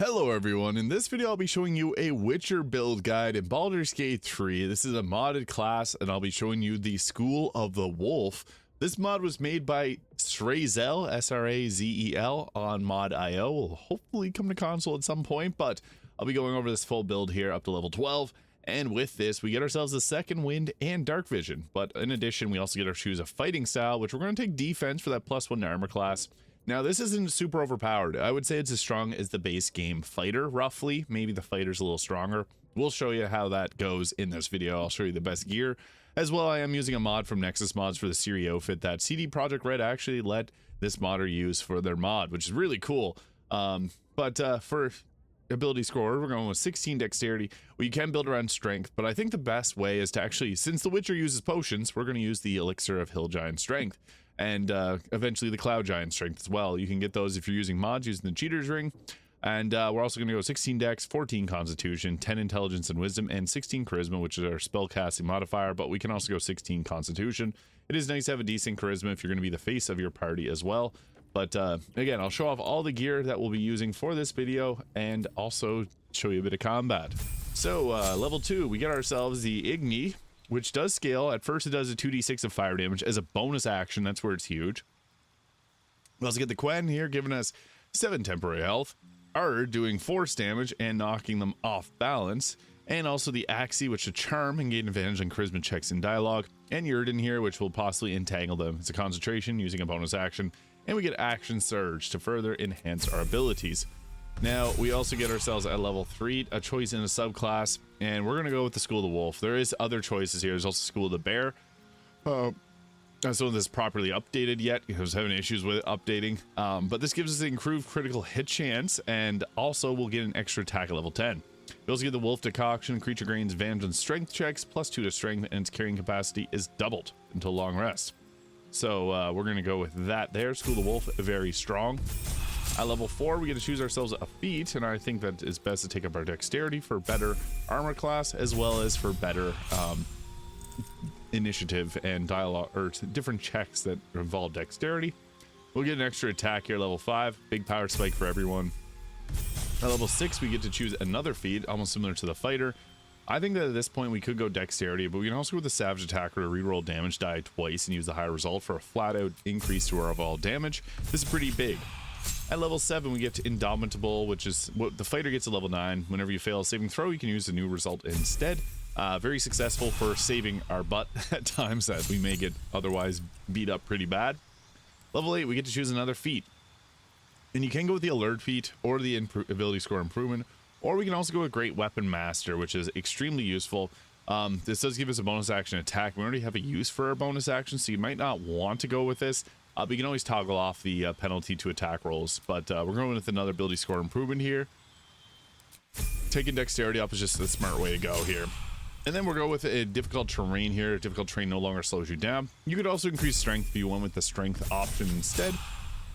Hello everyone, in this video I'll be showing you a Witcher build guide in Baldur's Gate 3. This is a modded class and I'll be showing you the School of the Wolf. This mod was made by Srazel, S-R-A-Z-E-L, on mod.io. Will hopefully come to console at some point, but I'll be going over this full build here up to level 12. And with this, we get ourselves a second wind and dark vision. But in addition, we also get to choose a fighting style, which we're going to take defense for that +1 to armor class. Now, this isn't super overpowered. I would say it's as strong as the base game fighter, roughly. Maybe the fighter's a little stronger. We'll show you how that goes in this video. I'll show you the best gear. As well, I am using a mod from Nexus mods for the Ciri outfit that CD Projekt actually let this modder use for their mod, which is really cool. For ability score, we're going with 16 dexterity. Well, you can build around strength, but I think the best way is to actually, since the Witcher uses potions, we're going to use the elixir of Hill Giant Strength. And eventually the Cloud Giant Strength as well. You can get those if you're using mods using the Cheater's Ring. And we're also going to go 16 Dex, 14 Constitution, 10 Intelligence and Wisdom, and 16 Charisma, which is our spellcasting modifier, but we can also go 16 Constitution. It is nice to have a decent Charisma if you're going to be the face of your party as well. But again, I'll show off all the gear that we'll be using for this video and also show you a bit of combat. So level 2, we get ourselves the Igni, which does scale. At first it does a 2d6 of fire damage as a bonus action. That's where it's huge. We also get the Quen here, giving us 7 temporary health. Ard doing force damage and knocking them off balance. And also the Axii, which is charm and gain advantage on charisma checks in dialogue. And Yrden here, which will possibly entangle them. It's a concentration using a bonus action. And we get action surge to further enhance our abilities. Now, we also get ourselves at level 3, a choice in a subclass, and we're going to go with the School of the Wolf. There is other choices here. There's also School of the Bear. Some of this properly updated yet. I was having issues with it updating. But this gives us an improved critical hit chance, and also we'll get an extra attack at level 10. We also get the Wolf Decoction. Creature gains advantage on strength checks, +2 to strength, and its carrying capacity is doubled until long rest. So we're going to go with that there. School of the Wolf, very strong. At level 4, we get to choose ourselves a feat, and I think that it's best to take up our dexterity for better armor class, as well as for better initiative and dialogue, or different checks that involve dexterity. We'll get an extra attack here, level 5, big power spike for everyone. At level 6, we get to choose another feat, almost similar to the fighter. I think that at this point we could go dexterity, but we can also go with the savage attacker to reroll damage die twice and use the higher result for a flat out increase to our overall damage. This is pretty big. At level 7, we get to Indomitable, which is what the fighter gets at level 9. Whenever you fail a saving throw, you can use the new result instead. Very successful for saving our butt at times that we may get otherwise beat up pretty bad. Level 8, we get to choose another feat. And you can go with the Alert feat or the ability score improvement, or we can also go with Great Weapon Master, which is extremely useful. This does give us a bonus action attack. We already have a use for our bonus action, so you might not want to go with this. But you can always toggle off the penalty to attack rolls. But we're going with another ability score improvement here. Taking dexterity up is just the smart way to go here. And then we'll go with a difficult terrain here. Difficult terrain no longer slows you down. You could also increase strength if you went with the strength option instead.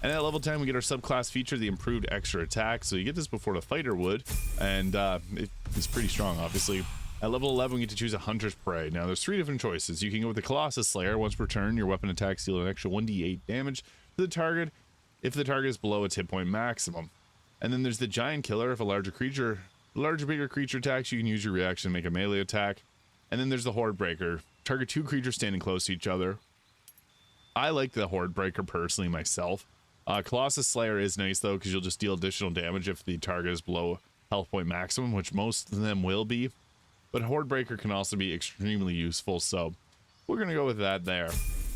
And at level 10, we get our subclass feature, the improved extra attack. So you get this before the fighter would. And it's pretty strong, obviously. At level 11, we get to choose a Hunter's Prey. Now, there's 3 different choices. You can go with the Colossus Slayer. Once per turn, your weapon attacks deal an extra 1d8 damage to the target if the target is below its hit point maximum. And then there's the Giant Killer. If a bigger creature attacks, you can use your reaction to make a melee attack. And then there's the Horde Breaker. Target 2 creatures standing close to each other. I like the Horde Breaker personally myself. Colossus Slayer is nice, though, because you'll just deal additional damage if the target is below health point maximum, which most of them will be. But Horde Breaker can also be extremely useful, so we're going to go with that there.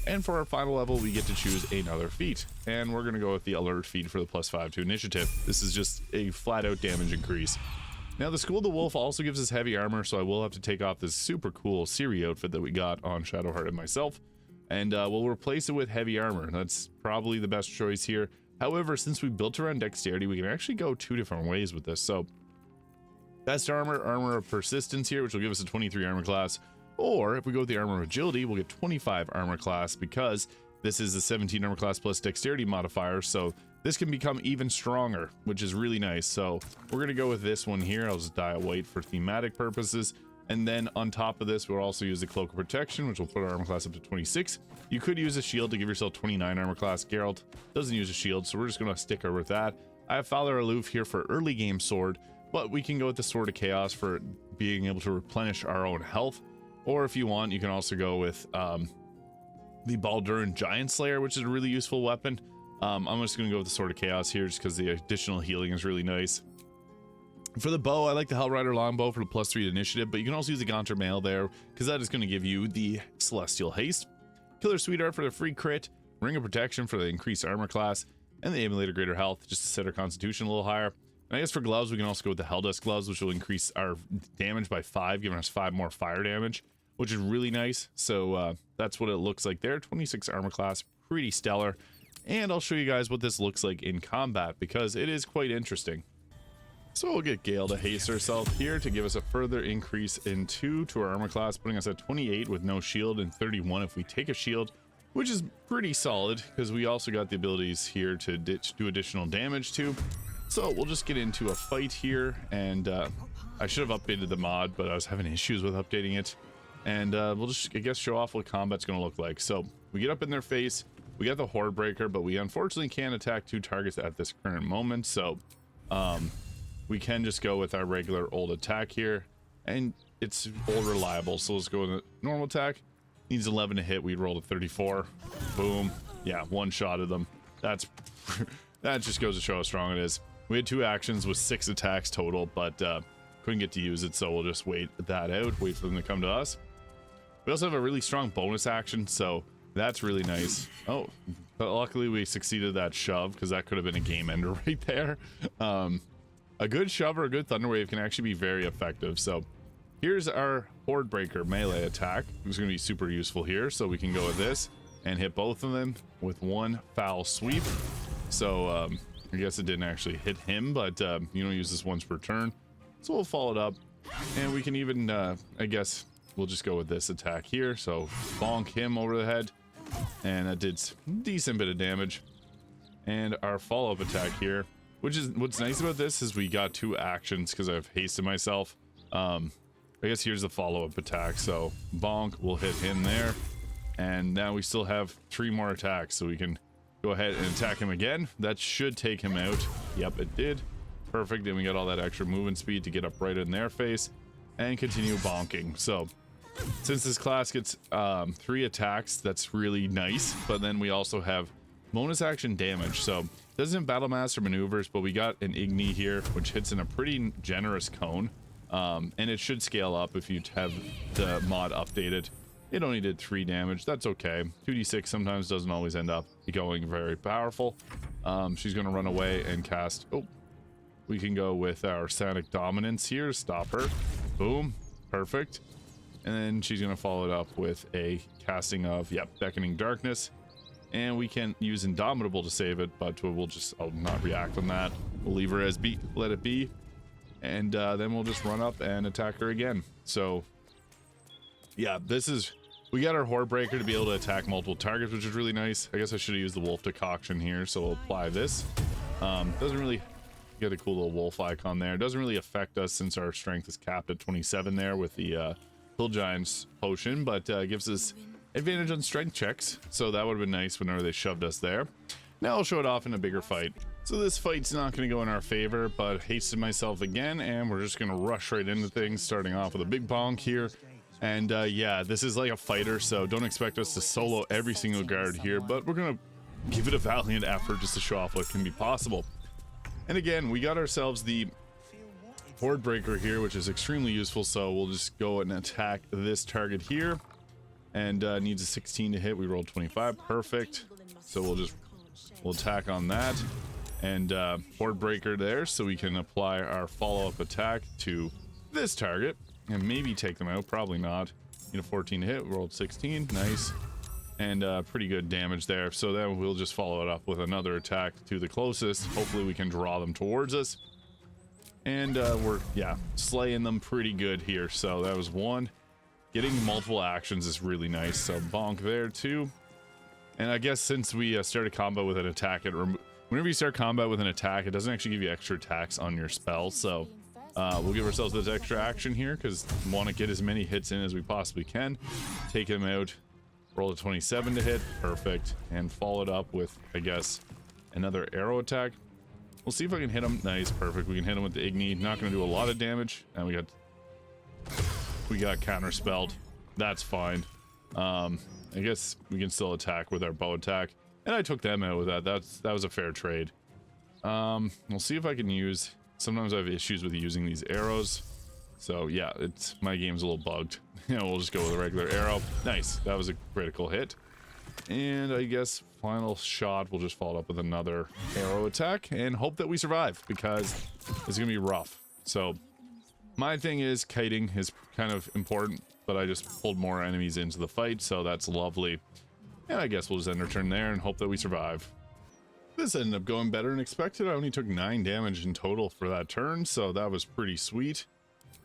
And for our final level, we get to choose another feat. And we're going to go with the Alert feat for the +5 to initiative. This is just a flat-out damage increase. Now, the School of the Wolf also gives us heavy armor, so I will have to take off this super cool Ciri outfit that we got on Shadowheart and myself. And we'll replace it with heavy armor. That's probably the best choice here. However, since we built around dexterity, we can actually go 2 different ways with this. So best armor, armor of persistence here, which will give us a 23 armor class. Or if we go with the armor of agility, we'll get 25 armor class because this is a 17 armor class plus dexterity modifier. So this can become even stronger, which is really nice. So we're going to go with this one here. I'll just dial white for thematic purposes. And then on top of this, we'll also use the Cloak of Protection, which will put our armor class up to 26. You could use a shield to give yourself 29 armor class. Geralt doesn't use a shield, so we're just going to stick her with that. I have Fowler Aloof here for early game sword, but we can go with the Sword of Chaos for being able to replenish our own health. Or if you want, you can also go with the Baldur Giant Slayer, which is a really useful weapon. I'm just going to go with the Sword of Chaos here just because the additional healing is really nice. For the bow, I like the Hellrider Longbow for the +3 initiative, but you can also use the Gaunter Mail there because that is going to give you the Celestial Haste. Killer Sweetheart for the free crit, Ring of Protection for the increased armor class, and the Emulator Greater Health just to set our Constitution a little higher. And I guess for gloves, we can also go with the Helldust Gloves, which will increase our damage by 5, giving us 5 more fire damage, which is really nice. So that's what it looks like there. 26 armor class, pretty stellar. And I'll show you guys what this looks like in combat because it is quite interesting. So we'll get Gale to haste herself here to give us a further increase in 2 to our armor class, putting us at 28 with no shield and 31 if we take a shield, which is pretty solid because we also got the abilities here to do additional damage too. So we'll just get into a fight here, and I should have updated the mod, but I was having issues with updating it. And we'll just, I guess, show off what combat's going to look like. So we get up in their face, we got the Horde Breaker, but we unfortunately can't attack 2 targets at this current moment. So we can just go with our regular old attack here, and it's old reliable. So let's go with a normal attack. Needs 11 to hit. We rolled a 34. Boom. Yeah, one shot of them. That's that just goes to show how strong it is. We had 2 actions with 6 attacks total, but couldn't get to use it, so we'll just wait that out, wait for them to come to us. We also have a really strong bonus action, so that's really nice. Oh, but luckily we succeeded that shove, because that could have been a game ender right there. A good shove or a good Thunder Wave can actually be very effective. So here's our Horde Breaker melee attack. It's going to be super useful here, so we can go with this and hit both of them with one foul sweep. So I guess it didn't actually hit him, but you don't use this once per turn. So we'll follow it up, and we can even, I guess, we'll just go with this attack here. So bonk him over the head, and that did a decent bit of damage. And our follow-up attack here, which is what's nice about this is we got 2 actions because I've hasted myself. I guess here's the follow-up attack. So bonk, we'll hit him there, and now we still have 3 more attacks, so we can go ahead and attack him again. That should take him out. Yep, it did. Perfect. Then we got all that extra movement speed to get up right in their face and continue bonking. So since this class gets 3 attacks, that's really nice. But then we also have bonus action damage. So doesn't battle master maneuvers, but we got an Igni here, which hits in a pretty generous cone. And it should scale up if you have the mod updated. It only did 3 damage. That's okay. 2d6 sometimes doesn't always end up going very powerful. She's going to run away and cast. Oh, we can go with our Sonic Dominance here to stop her. Boom. Perfect. And then she's going to follow it up with a casting of, yep, Beckoning Darkness. And we can use Indomitable to save it, but we'll just, I'll not react on that. We'll leave her as be, let it be. And then we'll just run up and attack her again. So, yeah, this is, we got our Horde Breaker to be able to attack multiple targets, which is really nice. I guess I should have used the Wolf Decoction here, so we'll apply this. Doesn't really get a cool little wolf icon there. It doesn't really affect us since our strength is capped at 27 there with the Hill Giant's potion, but gives us advantage on strength checks, so that would have been nice whenever they shoved us there. Now I'll show it off in a bigger fight. So this fight's not going to go in our favor, but hasted myself again, and we're just going to rush right into things, starting off with a big bonk here. And yeah, this is like a fighter, so don't expect us to solo every single guard here, but we're going to give it a valiant effort just to show off what can be possible. And again, we got ourselves the Horde Breaker here, which is extremely useful, so we'll just go and attack this target here. And needs a 16 to hit. We rolled 25. Perfect. So we'll attack on that. And Horde Breaker there, so we can apply our follow-up attack to this target and maybe take them out. Probably not. Need a 14 to hit. We rolled 16. Nice. And pretty good damage there. So then we'll just follow it up with another attack to the closest. Hopefully we can draw them towards us. And we're, yeah, slaying them pretty good here. So that was one. Getting multiple actions is really nice. So bonk there too. And I guess since we started combat with an attack, whenever you start combat with an attack, it doesn't actually give you extra attacks on your spell. So we'll give ourselves this extra action here because we want to get as many hits in as we possibly can. Take him out. Roll a 27 to hit. Perfect. And follow it up with, I guess, another arrow attack. We'll see if I can hit him. Nice, perfect. We can hit him with the Igni. Not going to do a lot of damage. And we got counterspelled. That's fine. I guess we can still attack with our bow attack. And I took them out with that. That was a fair trade. We'll see if I can use... Sometimes I have issues with using these arrows. So yeah, my game's a little bugged. We'll just go with a regular arrow. Nice. That was a critical hit. And I guess final shot, we'll just follow up with another arrow attack and hope that we survive, because it's gonna be rough. So my thing is kiting is kind of important, but I just pulled more enemies into the fight, so that's lovely. And I guess we'll just end our turn there and hope that we survive. This ended up going better than expected. I only took 9 damage in total for that turn, so that was pretty sweet.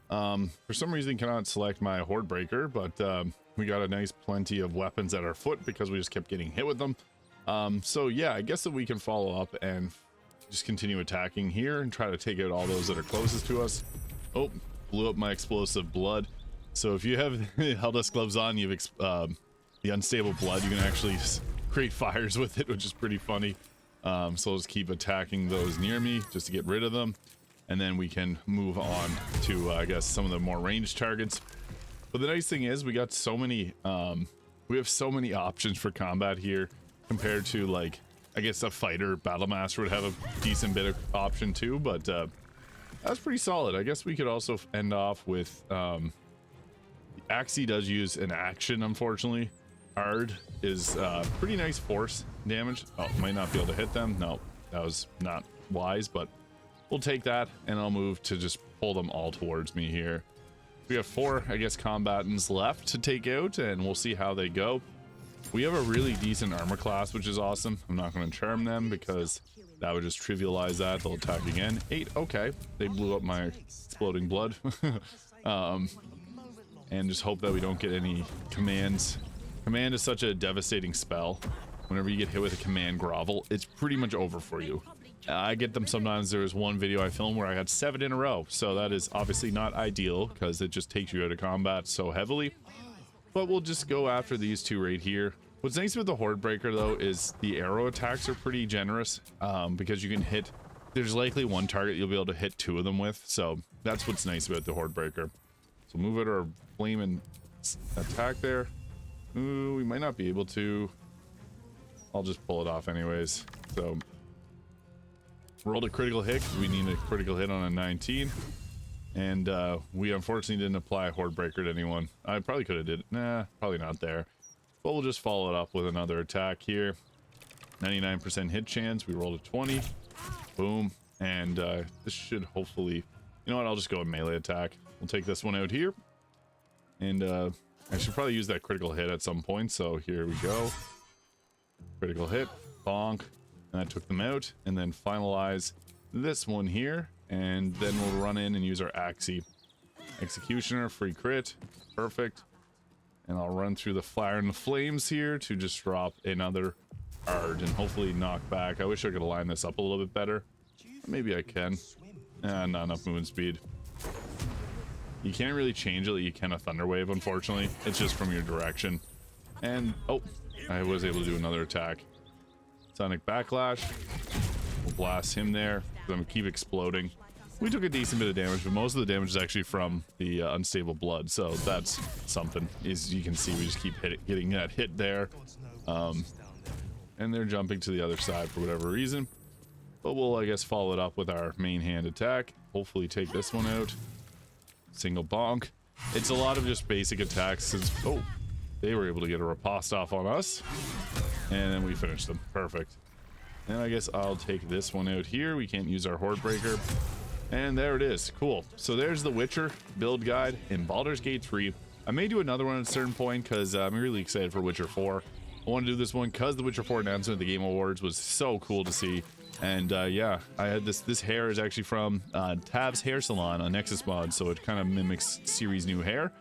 For some reason cannot select my Horde Breaker, but we got a nice plenty of weapons at our foot because we just kept getting hit with them. So yeah, I guess that we can follow up and just continue attacking here and try to take out all those that are closest to us. Oh, blew up my explosive blood. So if you have Helldusk gloves on, you have the unstable blood, you can actually create fires with it, which is pretty funny. So I'll just keep attacking those near me just to get rid of them. And then we can move on to, I guess, some of the more ranged targets. But the nice thing is we got so many, we have so many options for combat here compared to, like, I guess a fighter battlemaster would have a decent bit of option too, but that's pretty solid. I guess we could also end off with, Axie does use an action, unfortunately. Hard is pretty nice force damage. Oh, might not be able to hit them. No, that was not wise, but we'll take that, and I'll move to just pull them all towards me here. We have 4, I guess, combatants left to take out, and we'll see how they go. We have a really decent armor class, which is awesome. I'm not going to charm them because that would just trivialize that. They'll attack again. 8, okay. They blew up my exploding blood. And just hope that we don't get any commands. Command is such a devastating spell. Whenever you get hit with a command grovel, it's pretty much over for you. I get them sometimes. There was one video I filmed where I had 7 in a row, so that is obviously not ideal because it just takes you out of combat so heavily. But we'll just go after these 2 right here. What's nice about the Horde Breaker though is the arrow attacks are pretty generous, because you can hit, there's likely 1 target you'll be able to hit 2 of them with, so that's what's nice about the Horde Breaker. So move it or flame and attack there. Ooh, we might not be able to. I'll just pull it off anyways. So rolled a critical hit. We need a critical hit on a 19, and we unfortunately didn't apply Horde Breaker to anyone. I probably could have did. Nah, probably not there. But we'll just follow it up with another attack here. 99% hit chance. We rolled a 20. Boom. And this should hopefully, you know what, I'll just go with melee attack. We'll take this one out here, and I should probably use that critical hit at some point, so here we go. Critical hit, bonk, and I took them out, and then finalize this one here, and then we'll run in and use our Axie. Executioner, free crit, perfect. And I'll run through the fire and the flames here to just drop another hard and hopefully knock back. I wish I could align this up a little bit better. Maybe I can. Not enough movement speed. You can't really change it like you can a thunder wave, unfortunately. It's just from your direction. And oh, I was able to do another attack. Sonic backlash. We'll blast him there. I'm gonna keep exploding. We took a decent bit of damage, but most of the damage is actually from the unstable blood, so that's something. As you can see, we just keep getting that hit there. And they're jumping to the other side for whatever reason. But we'll, I guess, follow it up with our main hand attack. Hopefully take this one out. Single bonk. It's a lot of just basic attacks since, oh, they were able to get a riposte off on us. And then we finished them. Perfect. And I guess I'll take this one out here. We can't use our Horde Breaker. And there it is. Cool. So there's the Witcher build guide in Baldur's Gate 3. I may do another one at a certain point because I'm really excited for Witcher 4. I want to do this one because the Witcher 4 announcement at the Game Awards was so cool to see. And yeah, I had this hair is actually from Tav's hair salon on Nexus mod, so it kind of mimics Ciri's new hair.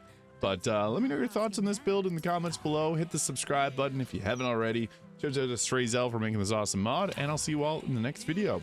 But let me know your thoughts on this build in the comments below. Hit the subscribe button if you haven't already. Shout out to Srazel for making this awesome mod, and I'll see you all in the next video.